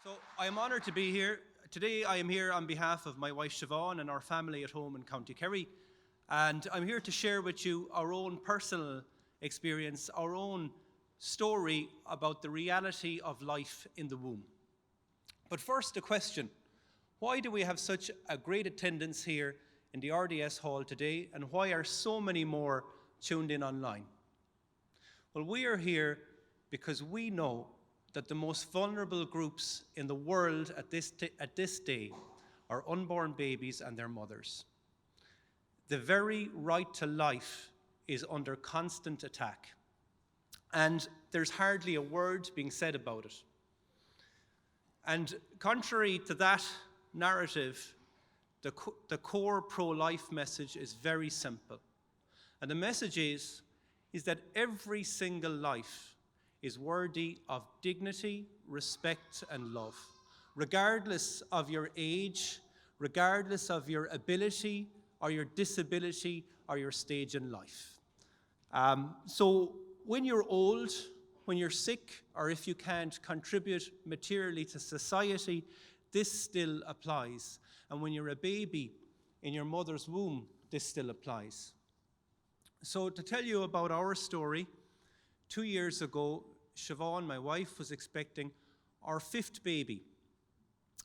So I am honoured to be here. Today I am here on behalf of my wife Siobhan and our family at home in County Kerry. And I'm here to share with you our own personal experience, our own story about the reality of life in the womb. But first, a question. Why do we have such a great attendance here in the RDS Hall today, and why are so many more tuned in online? Well, we are here because we know that the most vulnerable groups in the world at this day are unborn babies and their mothers. The very right to life is under constant attack, and there's hardly a word being said about it. And contrary to that narrative, the core pro-life message is very simple. And the message is that every single life is worthy of dignity, respect, and love, regardless of your age, regardless of your ability or your disability or your stage in life. So when you're old, when you're sick, or if you can't contribute materially to society, this still applies. And when you're a baby in your mother's womb, this still applies. So to tell you about our story, 2 years ago, Siobhan, my wife, was expecting our 5th baby.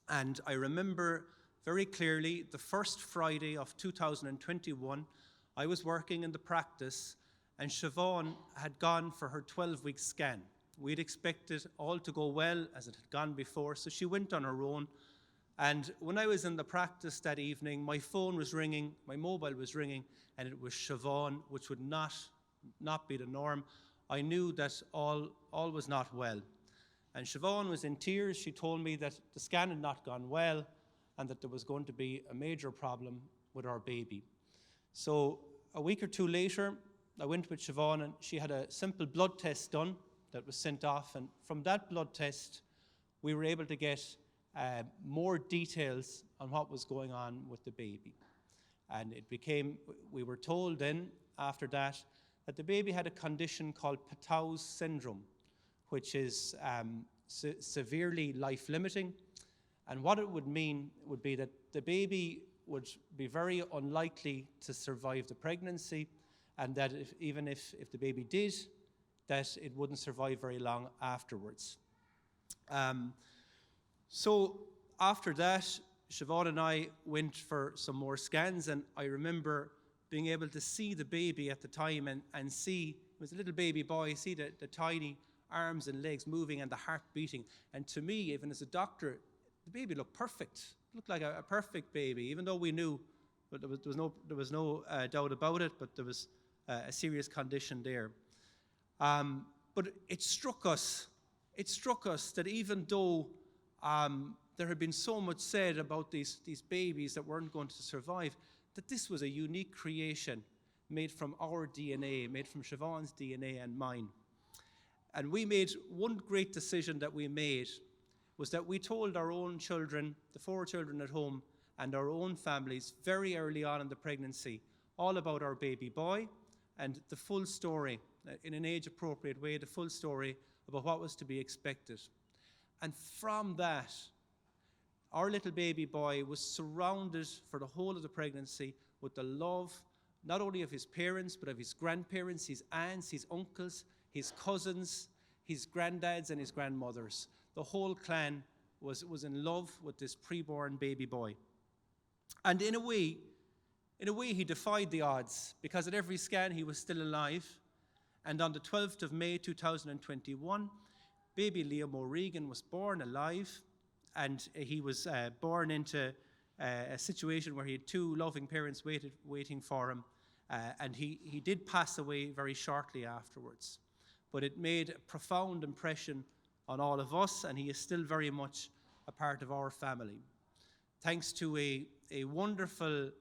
And I remember very clearly the first Friday of 2021, I was working in the practice and Siobhan had gone for her 12-week scan. We'd expected all to go well as it had gone before, so she went on her own. And when I was in the practice that evening, my phone was ringing, my mobile was ringing, and it was Siobhan, which would not be the norm. I knew that all was not well. And Siobhan was in tears. She told me that the scan had not gone well and that there was going to be a major problem with our baby. So a week or two later, I went with Siobhan and she had a simple blood test done that was sent off. And from that blood test, we were able to get more details on what was going on with the baby. And we were told then, after that the baby had a condition called Patau's syndrome, which is severely life-limiting. And what it would mean would be that the baby would be very unlikely to survive the pregnancy, and that even if the baby did, that it wouldn't survive very long afterwards. So after that, Siobhan and I went for some more scans, and I remember being able to see the baby at the time and see, it was a little baby boy, see the tiny arms and legs moving and the heart beating. And to me, even as a doctor, the baby looked perfect. It looked like a perfect baby, even though we knew, but there was no doubt about it, but there was a serious condition there. But it struck us that even though there had been so much said about these babies that weren't going to survive, that this was a unique creation made from our DNA, made from Siobhan's DNA and mine. And we made one great decision that we made, was that we told our own children, the 4 children at home, and our own families very early on in the pregnancy, all about our baby boy and the full story, in an age-appropriate way, the full story about what was to be expected. And from that, our little baby boy was surrounded for the whole of the pregnancy with the love, not only of his parents, but of his grandparents, his aunts, his uncles, his cousins, his granddads, and his grandmothers. The whole clan was in love with this preborn baby boy. And in a way, he defied the odds, because at every scan he was still alive. And on the 12th of May 2021, baby Liam O'Regan was born alive. And he was born into a situation where he had 2 loving parents waiting for him. And he did pass away very shortly afterwards. But it made a profound impression on all of us, and he is still very much a part of our family. Thanks to a wonderful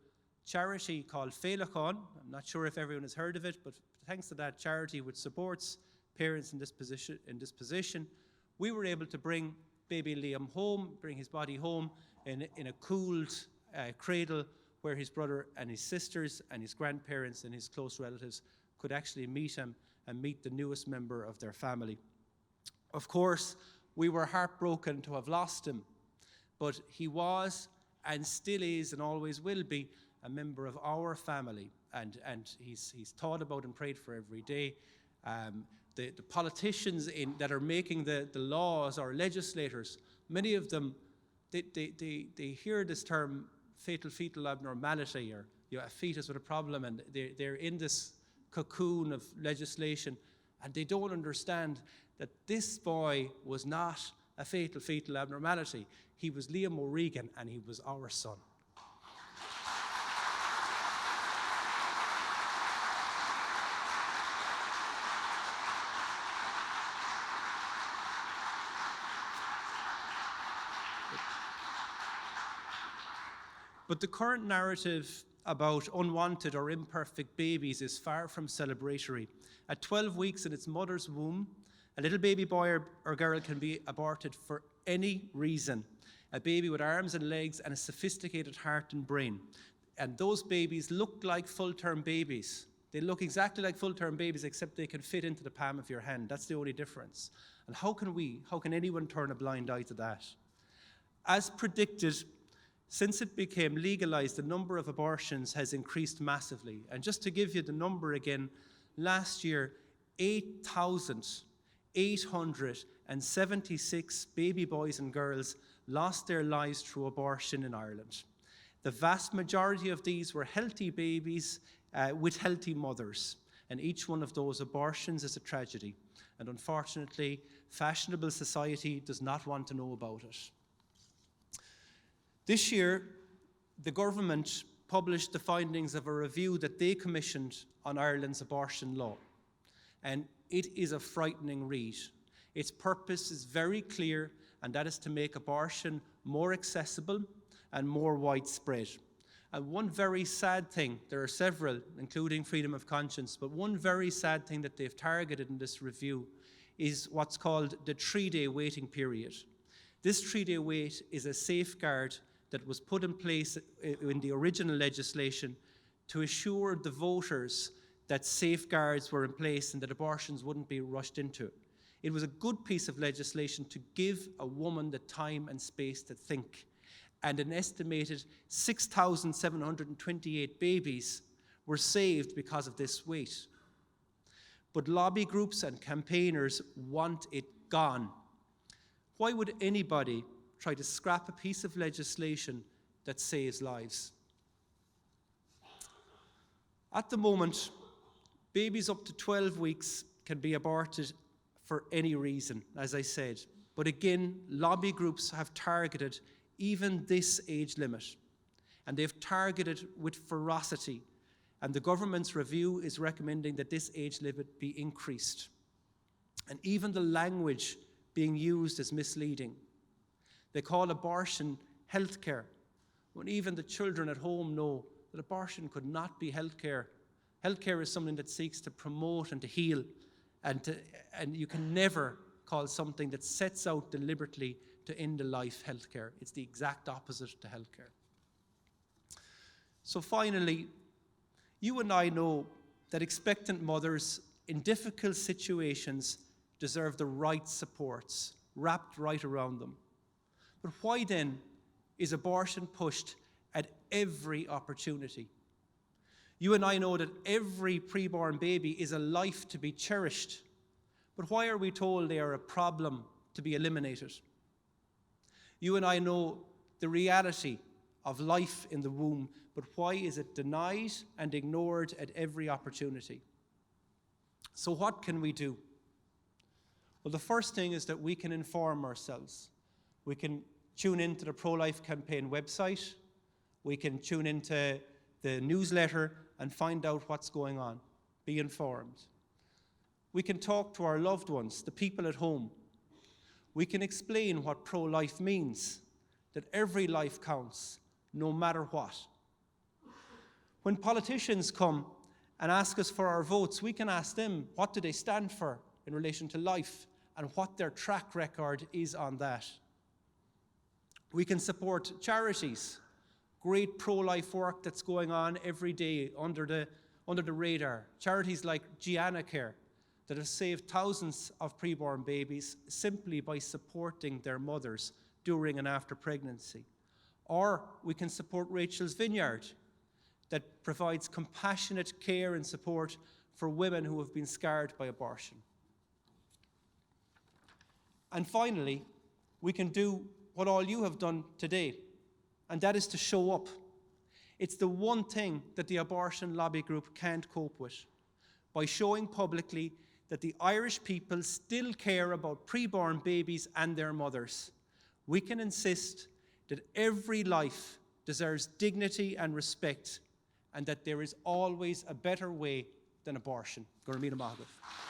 charity called Féileacáin, I'm not sure if everyone has heard of it, but thanks to that charity which supports parents in this position, we were able to bring baby Liam home, bring his body home in a cooled cradle where his brother and his sisters and his grandparents and his close relatives could actually meet him and meet the newest member of their family. Of course, We were heartbroken to have lost him, but he was and still is and always will be a member of our family, and he's thought about and prayed for every day. The politicians that are making the laws, or legislators, many of them, they hear this term fetal abnormality, or a fetus with a problem, and they're in this cocoon of legislation, and they don't understand that this boy was not a fetal abnormality. He was Liam O'Regan, and he was our son. But the current narrative about unwanted or imperfect babies is far from celebratory. At 12 weeks in its mother's womb, a little baby boy or girl can be aborted for any reason. A baby with arms and legs and a sophisticated heart and brain. And those babies look like full-term babies. They look exactly like full-term babies, except they can fit into the palm of your hand. That's the only difference. And how can anyone turn a blind eye to that? As predicted, since it became legalized, the number of abortions has increased massively. And just to give you the number again, last year, 8,876 baby boys and girls lost their lives through abortion in Ireland. The vast majority of these were healthy babies with healthy mothers. And each one of those abortions is a tragedy. And unfortunately, fashionable society does not want to know about it. This year, the government published the findings of a review that they commissioned on Ireland's abortion law. And it is a frightening read. Its purpose is very clear, and that is to make abortion more accessible and more widespread. And one very sad thing, there are several, including freedom of conscience, but one very sad thing that they've targeted in this review is what's called the 3-day waiting period. This 3-day wait is a safeguard that was put in place in the original legislation to assure the voters that safeguards were in place and that abortions wouldn't be rushed into. It was a good piece of legislation to give a woman the time and space to think. And an estimated 6,728 babies were saved because of this wait. But lobby groups and campaigners want it gone. Why would anybody try to scrap a piece of legislation that saves lives? At the moment, babies up to 12 weeks can be aborted for any reason, as I said. But again, lobby groups have targeted even this age limit, and they've targeted with ferocity. And the government's review is recommending that this age limit be increased. And even the language being used is misleading. They call abortion healthcare, when even the children at home know that abortion could not be healthcare. Healthcare is something that seeks to promote and to heal, and you can never call something that sets out deliberately to end a life healthcare. It's the exact opposite to healthcare. So finally, you and I know that expectant mothers in difficult situations deserve the right supports wrapped right around them. But why then is abortion pushed at every opportunity? You and I know that every preborn baby is a life to be cherished. But why are we told they are a problem to be eliminated? You and I know the reality of life in the womb, but why is it denied and ignored at every opportunity? So what can we do? Well, the first thing is that we can inform ourselves. We can tune into the Pro-Life Campaign website. We can tune into the newsletter and find out what's going on. Be informed. We can talk to our loved ones, the people at home. We can explain what pro-life means, that every life counts, no matter what. When politicians come and ask us for our votes, we can ask them what do they stand for in relation to life and what their track record is on that. We can support charities, great pro-life work that's going on every day under the radar. Charities like Gianna Care that have saved thousands of preborn babies simply by supporting their mothers during and after pregnancy. Or we can support Rachel's Vineyard, that provides compassionate care and support for women who have been scarred by abortion. And finally, we can do what all you have done today, and that is to show up. It's the one thing that the abortion lobby group can't cope with. By showing publicly that the Irish people still care about preborn babies and their mothers, we can insist that every life deserves dignity and respect, and that there is always a better way than abortion. Go raibh míle maith agaibh.